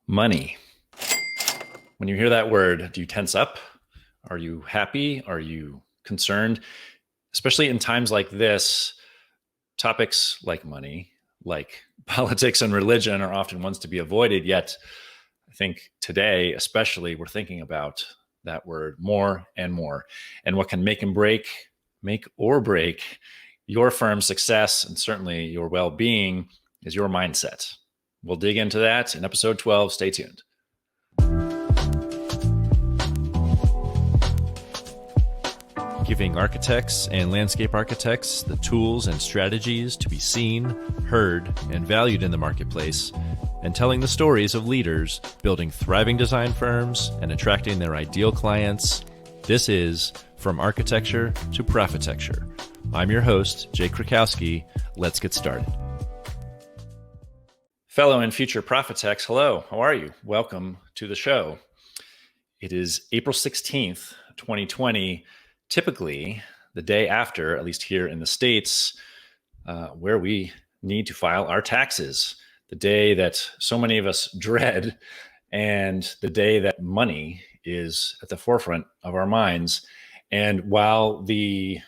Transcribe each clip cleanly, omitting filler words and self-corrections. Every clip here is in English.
Money. When you hear that word, do you tense up? Are you happy? Are you concerned? Especially in times like this, topics like money, like politics and religion are often ones to be avoided. Yet, I think today, especially, we're thinking about that word more and more. And what can make or break your firm's success and certainly your well being is your mindset. We'll dig into that in episode 12. Stay tuned. Giving architects and landscape architects the tools and strategies to be seen, heard, and valued in the marketplace, and telling the stories of leaders building thriving design firms and attracting their ideal clients. This is From Architecture to PROFITecture. I'm your host, Jay Krakowski. Let's get started. Fellow and future PROFITects, hello, how are you? Welcome to the show. It is April 16th, 2020, typically the day after, at least here in the States, where we need to file our taxes, the day that so many of us dread, and the day that money is at the forefront of our minds. And while the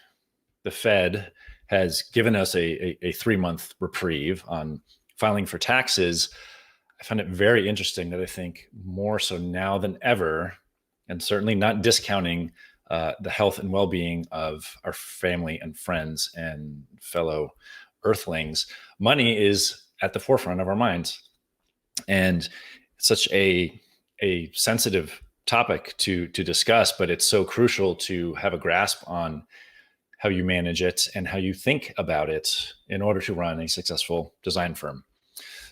Fed has given us a 3-month reprieve on filing for taxes, I find it very interesting that I think more so now than ever, and certainly not discounting the health and well-being of our family and friends and fellow earthlings, money is at the forefront of our minds. And it's such a sensitive topic to discuss, but it's so crucial to have a grasp on how you manage it and how you think about it in order to run a successful design firm.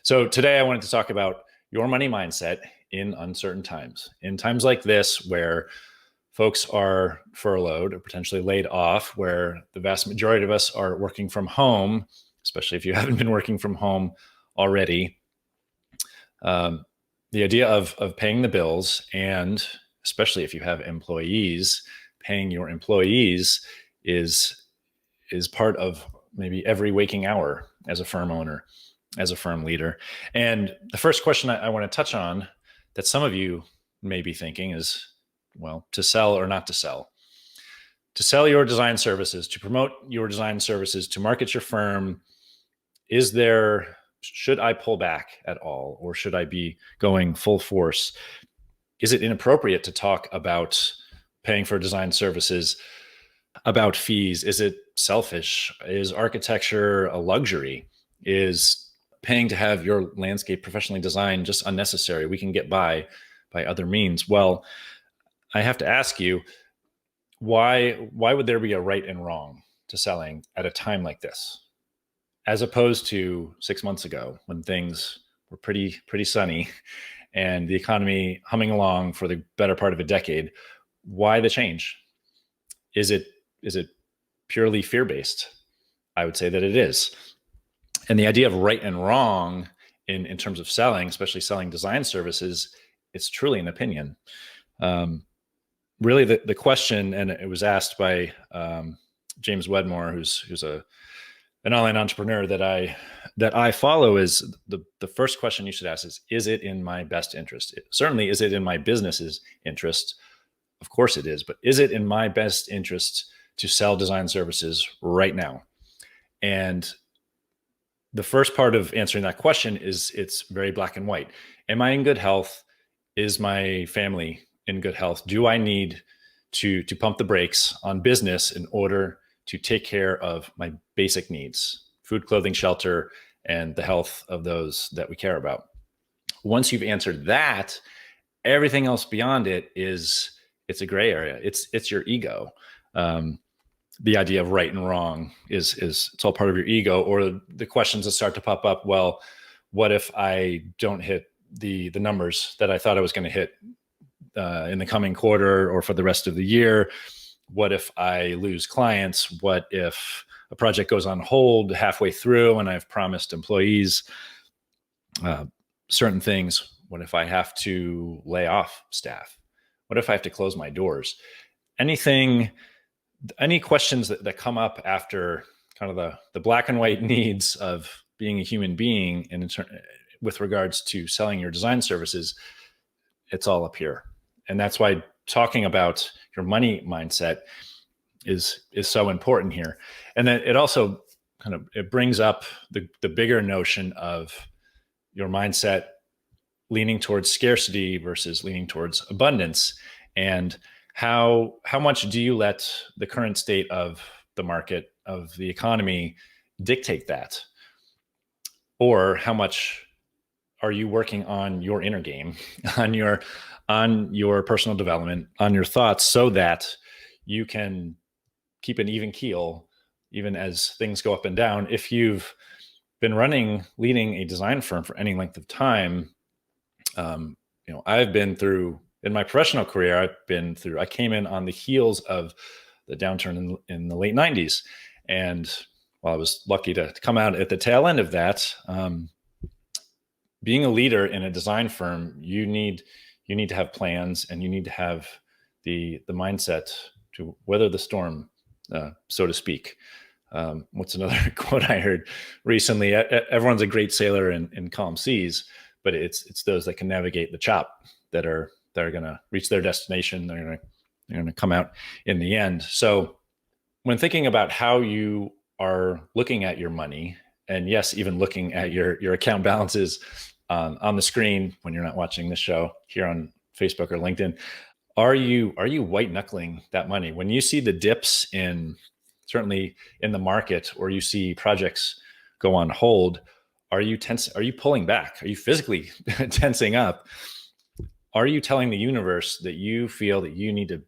So today I wanted to talk about your money mindset in uncertain times. In times like this, where folks are furloughed or potentially laid off, where the vast majority of us are working from home, especially if you haven't been working from home already, the idea of paying the bills, and especially if you have employees, paying your employees is part of maybe every waking hour as a firm owner, as a firm leader. And the first question I want to touch on that some of you may be thinking is, well, to sell or not to sell. To sell your design services, to promote your design services, to market your firm, should I pull back at all, or should I be going full force? Is it inappropriate to talk about paying for design services, about fees? Is it selfish? Is architecture a luxury? Is paying to have your landscape professionally designed just unnecessary? We can get by other means. Well, I have to ask you, why would there be a right and wrong to selling at a time like this, as opposed to 6 months ago when things were pretty sunny and the economy humming along for the better part of a decade? Why the change? Is it purely fear-based? I would say that it is. And the idea of right and wrong in terms of selling, especially selling design services, it's truly an opinion. Really, the question, and it was asked by James Wedmore, who's an online entrepreneur that I follow, is the first question you should ask is it in my best interest? Certainly, is it in my business's interest? Of course it is, but is it in my best interest to sell design services right now? And the first part of answering that question is, it's very black and white. Am I in good health? Is my family in good health? Do I need to pump the brakes on business in order to take care of my basic needs, food, clothing, shelter, and the health of those that we care about? Once you've answered that, everything else beyond it's a gray area. It's your ego. The idea of right and wrong is it's all part of your ego, or the questions that start to pop up. Well, what if I don't hit the numbers that I thought I was going to hit in the coming quarter or for the rest of the year? What if I lose clients? What if a project goes on hold halfway through and I've promised employees certain things? What if I have to lay off staff? What if I have to close my doors? Any questions that come up after kind of the black and white needs of being a human being, and with regards to selling your design services, it's all up here. And that's why talking about your money mindset is so important here. And then it also it brings up the bigger notion of your mindset leaning towards scarcity versus leaning towards abundance. And how much do you let the current state of the market, of the economy, dictate that? Or how much are you working on your inner game, on your personal development, on your thoughts, so that you can keep an even keel even as things go up and down? If you've been leading a design firm for any length of time, I've been through, in my professional career, I came in on the heels of the downturn in the late 90s. And while I was lucky to come out at the tail end of that, being a leader in a design firm, you need to have plans, and you need to have the mindset to weather the storm, so to speak. What's another quote I heard recently? Everyone's a great sailor in calm seas, but it's those that can navigate the chop that are going to reach their destination. They're going to come out in the end. So when thinking about how you are looking at your money, and yes, even looking at your account balances on the screen when you're not watching this show here on Facebook or LinkedIn, are you white knuckling that money? When you see the dips certainly in the market, or you see projects go on hold, are you pulling back? Are you physically tensing up? Are you telling the universe that you feel that you need to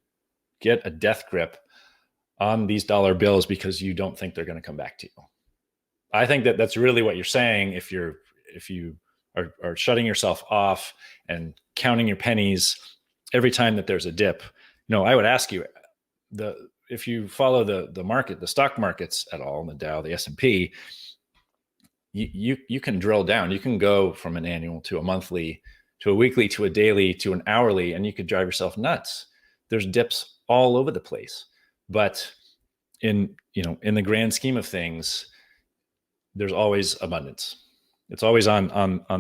get a death grip on these dollar bills because you don't think they're going to come back to you? I think that's really what you're saying. If you are shutting yourself off and counting your pennies every time that there's a dip, I would ask you, if you follow the market, the stock markets at all, the Dow, the S&P, you can drill down. You can go from an annual to a monthly, to a weekly, to a daily, to an hourly, and you could drive yourself nuts. There's dips all over the place, but in the grand scheme of things, there's always abundance. It's always on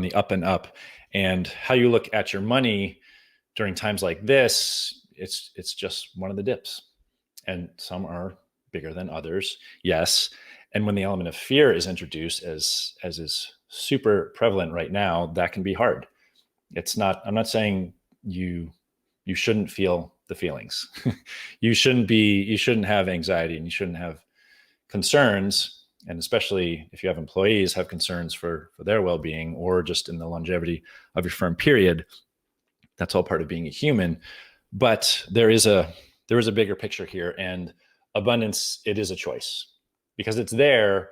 the up and up. And how you look at your money during times like this, it's just one of the dips. And some are bigger than others, yes. And when the element of fear is introduced, as is super prevalent right now, that can be hard. I'm not saying you shouldn't feel the feelings. You shouldn't have anxiety, and you shouldn't have concerns. And especially if you have employees, have concerns for their well-being, or just in the longevity of your firm, period. That's all part of being a human. But there is a bigger picture here, and abundance, it is a choice, because it's there.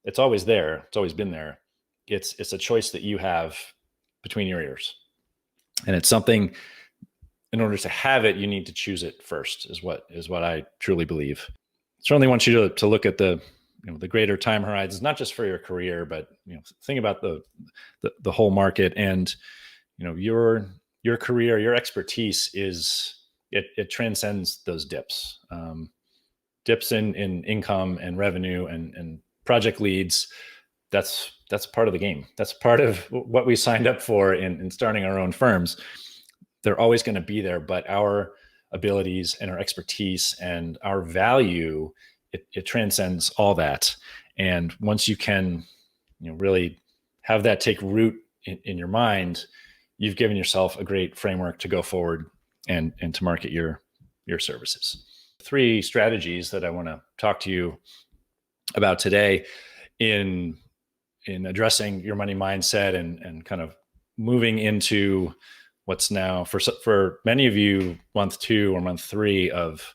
It's always there. It's always been there. It's a choice that you have between your ears. And it's something, in order to have it, you need to choose it first, is what I truly believe. Certainly want you to look at the greater time horizons, not just for your career, but think about the whole market. And your career, your expertise it transcends those dips. Dips in income and revenue and project leads. That's part of the game. That's part of what we signed up for in starting our own firms. They're always going to be there, but our abilities and our expertise and our value, it transcends all that. And once you can, really have that take root in your mind, you've given yourself a great framework to go forward and to market your services. 3 strategies that I want to talk to you about today in addressing your money mindset and kind of moving into what's now for many of you month 2 or month 3 of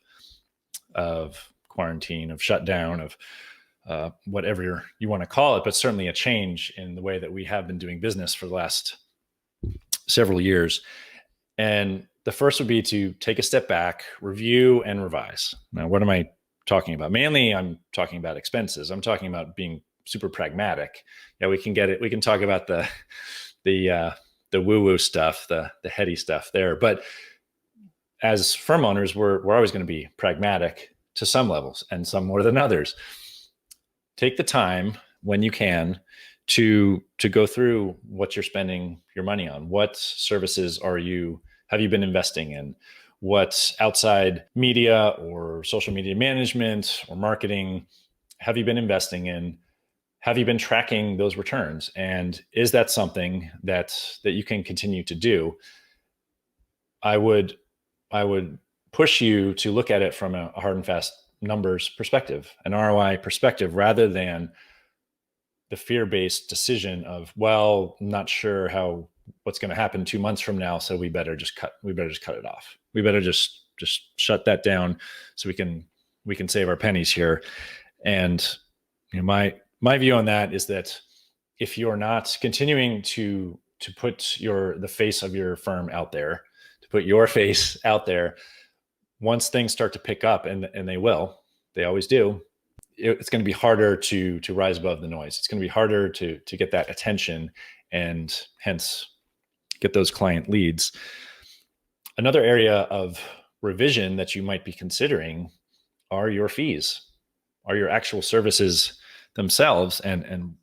quarantine, of shutdown, of whatever you want to call it, but certainly a change in the way that we have been doing business for the last several years. And the first would be to take a step back, review, and revise. Now, what am I talking about? Mainly, I'm talking about expenses. I'm talking about being super pragmatic. Yeah, we can get it. We can talk about the woo-woo stuff, the heady stuff there. But as firm owners, we're always going to be pragmatic to some levels, and some more than others. Take the time when you can to go through what you're spending your money on. What services have you been investing in? What outside media or social media management or marketing have you been investing in? Have you been tracking those returns? And is that something that you can continue to do? I would push you to look at it from a hard and fast numbers perspective, an ROI perspective, rather than the fear-based decision of, well, I'm not sure what's going to happen 2 months from now, so we better just cut it off. We better just shut that down so we can save our pennies here. And my view on that is that if you're not continuing to put the face of your firm out there, to put your face out there, once things start to pick up, and they always do, it's going to be harder to rise above the noise. It's going to be harder to get that attention and hence get those client leads. Another area of revision that you might be considering are your fees, are your actual services themselves, and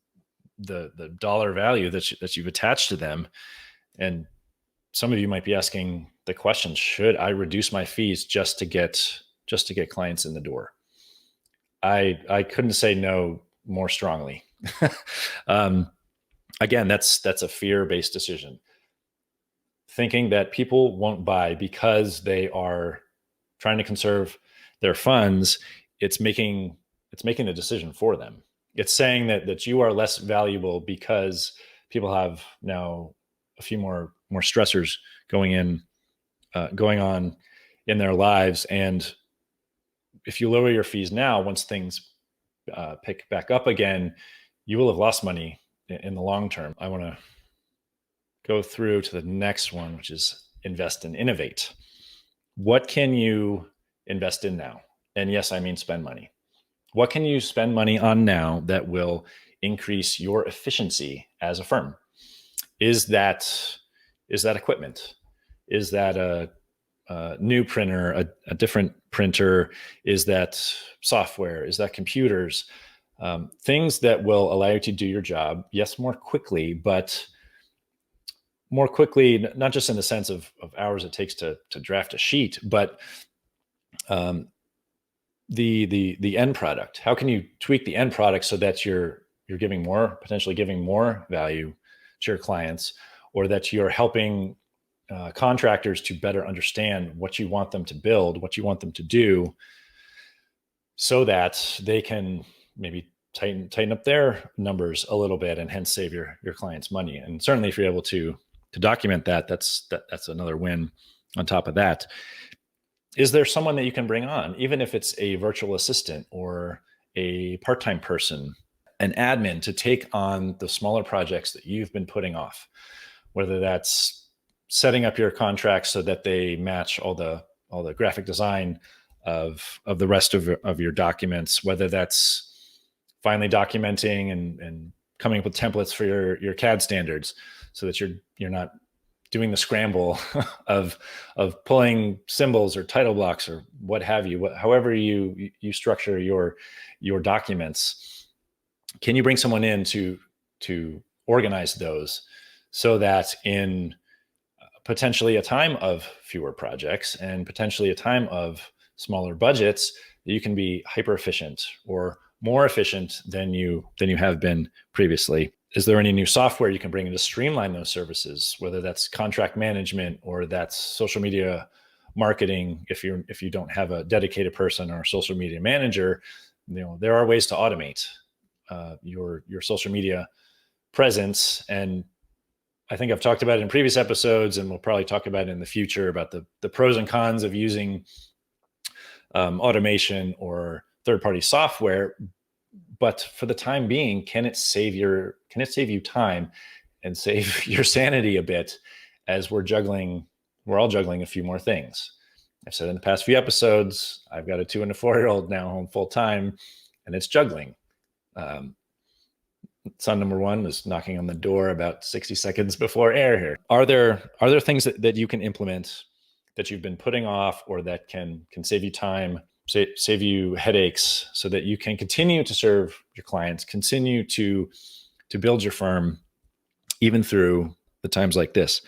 the dollar value that you've attached to them. And some of you might be asking the question, should I reduce my fees just to get clients in the door? I couldn't say no more strongly. Again, that's a fear-based decision. Thinking that people won't buy because they are trying to conserve their funds, it's making the decision for them. It's saying that you are less valuable because people have now a few more stressors going on in their lives. And if you lower your fees now, once things pick back up again, you will have lost money in the long term. I want to go through to the next one, which is invest and innovate. What can you invest in now? And yes, I mean spend money. What can you spend money on now that will increase your efficiency as a firm? Is that equipment? Is that a new printer, a different printer? Is that software? Is that computers? Things that will allow you to do your job, yes, more quickly, but more quickly, not just in the sense of hours it takes to draft a sheet, but the end product. How can you tweak the end product so that you're potentially giving more value to your clients, or that you're helping contractors to better understand what you want them to build, what you want them to do, so that they can maybe tighten up their numbers a little bit and hence save your clients money. And certainly if you're able to document that's another win on top of that. Is there someone that you can bring on, even if it's a virtual assistant or a part-time person, an admin, to take on the smaller projects that you've been putting off, whether that's setting up your contracts so that they match all the graphic design of the rest of your documents, whether that's finally documenting and coming up with templates for your CAD standards so that you're not doing the scramble of pulling symbols or title blocks or what have you, however you structure your documents. Can you bring someone in to organize those so that in potentially a time of fewer projects and potentially a time of smaller budgets, you can be hyper efficient or more efficient than you have been previously? Is there any new software you can bring in to streamline those services, whether that's contract management or that's social media marketing? If you don't have a dedicated person or a social media manager, there are ways to automate your social media presence. And I think I've talked about it in previous episodes, and we'll probably talk about it in the future, about the pros and cons of using automation or third-party software. But for the time being, can it save you time and save your sanity a bit, as we're all juggling a few more things? I've said in the past few episodes, I've got a 2 and a 4-year-old now home full time, and it's juggling. Son number 1 was knocking on the door about 60 seconds before air here. Are there things that you can implement that you've been putting off, or that can save you time, save you headaches, so that you can continue to serve your clients, continue to to build your firm, even through the times like this.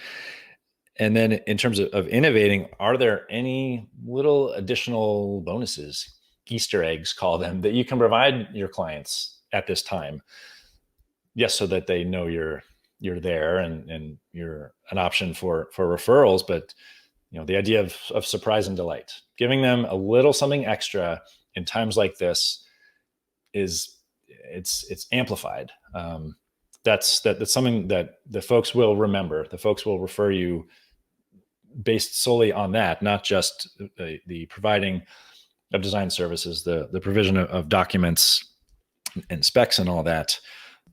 And then in terms of innovating, are there any little additional bonuses, Easter eggs, call them, that you can provide your clients at this time? Yes, so that they know you're there and you're an option for referrals, but the idea of surprise and delight, giving them a little something extra in times like this it's amplified. That's something that the folks will remember. The folks will refer you based solely on that, not just the providing of design services, the provision of documents and specs and all that.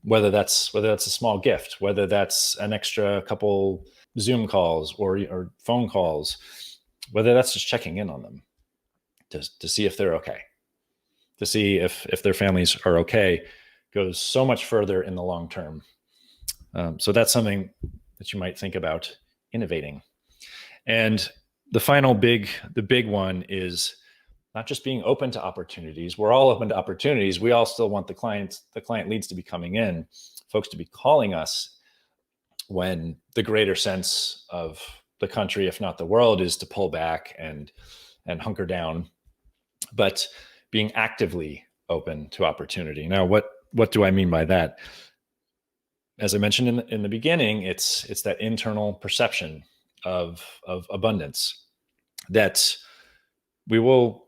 Whether that's a small gift, whether that's an extra couple Zoom calls or phone calls, whether that's just checking in on them to see if they're okay, to see if their families are okay, goes so much further in the long term. So that's something that you might think about innovating. And the big one is not just being open to opportunities. We're all open to opportunities. We all still want the client leads to be coming in, folks to be calling us, when the greater sense of the country, if not the world, is to pull back and hunker down. But being actively open to opportunity. Now, what do I mean by that? As I mentioned in the beginning, it's that internal perception of abundance that we will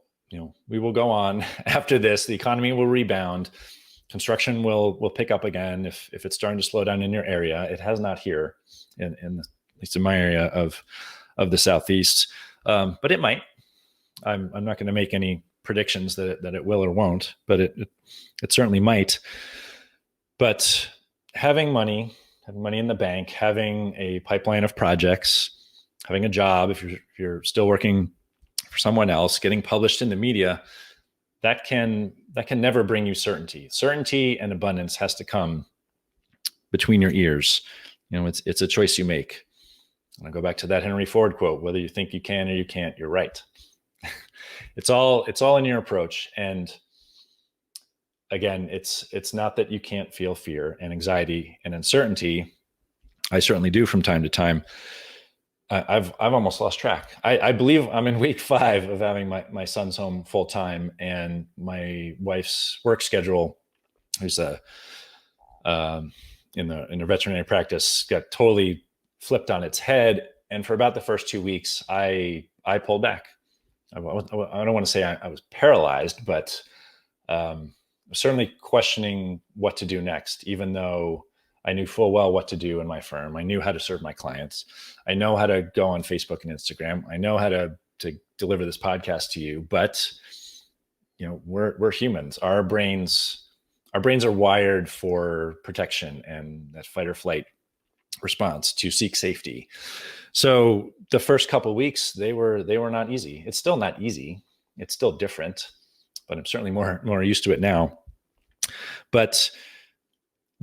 go on after this. The economy will rebound. Construction will pick up again if it's starting to slow down in your area. It has not here, at least in my area of the Southeast, but it might. I'm not going to make any predictions that it will or won't, but it certainly might. But having money in the bank, having a pipeline of projects, having a job, if you're still working for someone else, getting published in the media, that can never bring you certainty. Certainty and abundance has to come between your ears. It's a choice you make. And I go back to that Henry Ford quote: whether you think you can or you can't, you're right. It's all in your approach. And again, it's not that you can't feel fear and anxiety and uncertainty. I certainly do from time to time. I've almost lost track. I believe I'm in week 5 of having my son's home full time, and my wife's work schedule, who's in the veterinary practice, got totally flipped on its head. And for about the first 2 weeks, I pulled back. I don't want to say I was paralyzed, but certainly questioning what to do next, even though I knew full well what to do in my firm. I knew how to serve my clients. I know how to go on Facebook and Instagram. I know how to deliver this podcast to you. But we're humans. Our brains are wired for protection and that fight or flight response, to seek safety. So the first couple of weeks, they were not easy. It's still not easy. It's still different, but I'm certainly more used to it now. But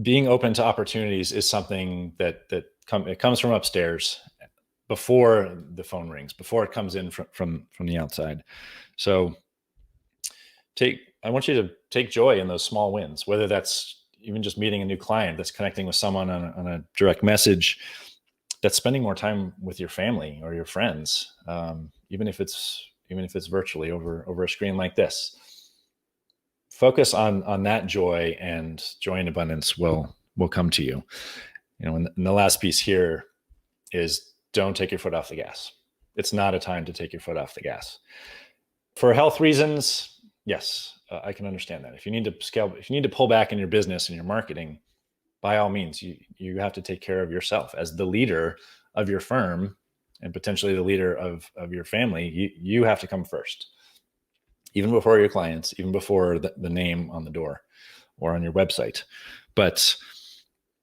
being open to opportunities is something that it comes from upstairs, before the phone rings, before it comes in from the outside. So I want you to take joy in those small wins, whether that's even just meeting a new client, that's connecting with someone on a direct message, that's spending more time with your family or your friends, even if it's virtually over a screen like this. Focus on that joy, and joy and abundance will come to you. And the last piece here is, don't take your foot off the gas. It's not a time to take your foot off the gas. For health reasons, yes, I can understand that. If you need to scale, if you need to pull back in your business and your marketing, by all means, you have to take care of yourself as the leader of your firm, and potentially the leader of your family. You have to come first, even before your clients, even before the name on the door or on your website. But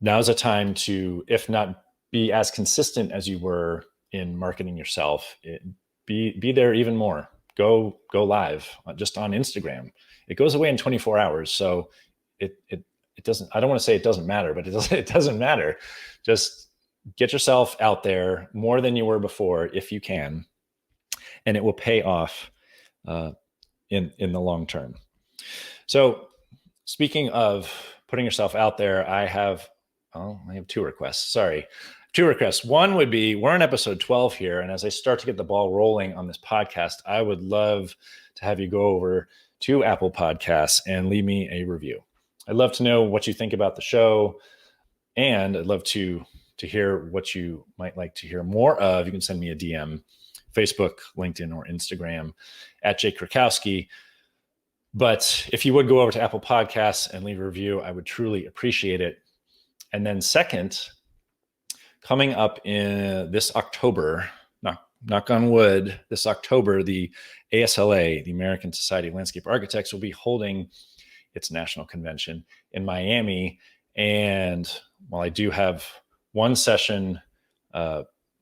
now's a time to, if not be as consistent as you were in marketing yourself, be there even more. Go live just on Instagram. It goes away in 24 hours. So it doesn't, I don't want to say it doesn't matter, but it doesn't matter. Just get yourself out there more than you were before, if you can, and it will pay off in the long term. So speaking of putting yourself out there. I have two requests. Sorry. Two requests. One would be, we're on episode 12 here. And as I start to get the ball rolling on this podcast, I would love to have you go over to Apple Podcasts and leave me a review. I'd love to know what you think about the show. And I'd love to hear what you might like to hear more of. You can send me a DM, Facebook, LinkedIn, or Instagram at Jake Krakowski. But if you would go over to Apple Podcasts and leave a review, I would truly appreciate it. And then second, coming up in this October, knock on wood, this October, the ASLA, the American Society of Landscape Architects, will be holding its national convention in Miami. And while I do have one session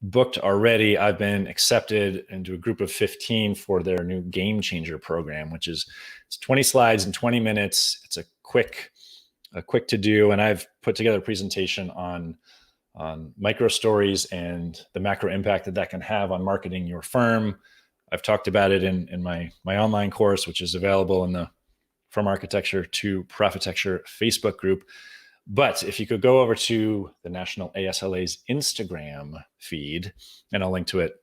booked already, I've been accepted into a group of 15 for their new Game Changer program, which is it's 20 slides in 20 minutes. It's a quick to do. And I've put together a presentation on micro stories and the macro impact that can have on marketing your firm. I've talked about it in my online course, which is available in the From Architecture to PROFITecture Facebook group. But if you could go over to the National ASLA's Instagram feed, and I'll link to it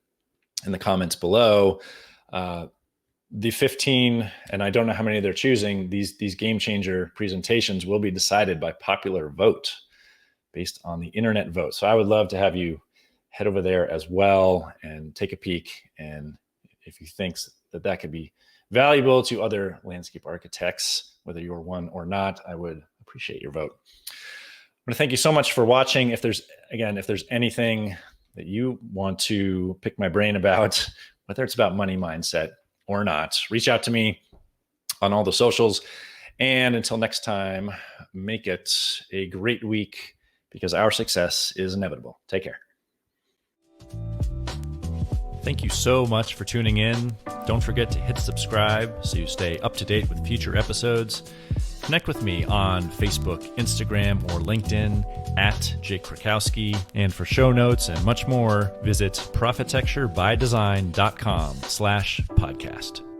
in the comments below, the 15, and I don't know how many they're choosing, these Game Changer presentations will be decided by popular vote based on the internet vote. So I would love to have you head over there as well and take a peek. And if you think that could be valuable to other landscape architects, whether you're one or not, I would appreciate your vote. I want to thank you so much for watching. If there's anything that you want to pick my brain about, whether it's about money mindset or not, reach out to me on all the socials. And until next time, make it a great week, because our success is inevitable. Take care. Thank you so much for tuning in. Don't forget to hit subscribe so you stay up to date with future episodes. Connect with me on Facebook, Instagram, or LinkedIn at Jake Krakowski. And for show notes and much more, visit PROFITecturebydesign.com/podcast.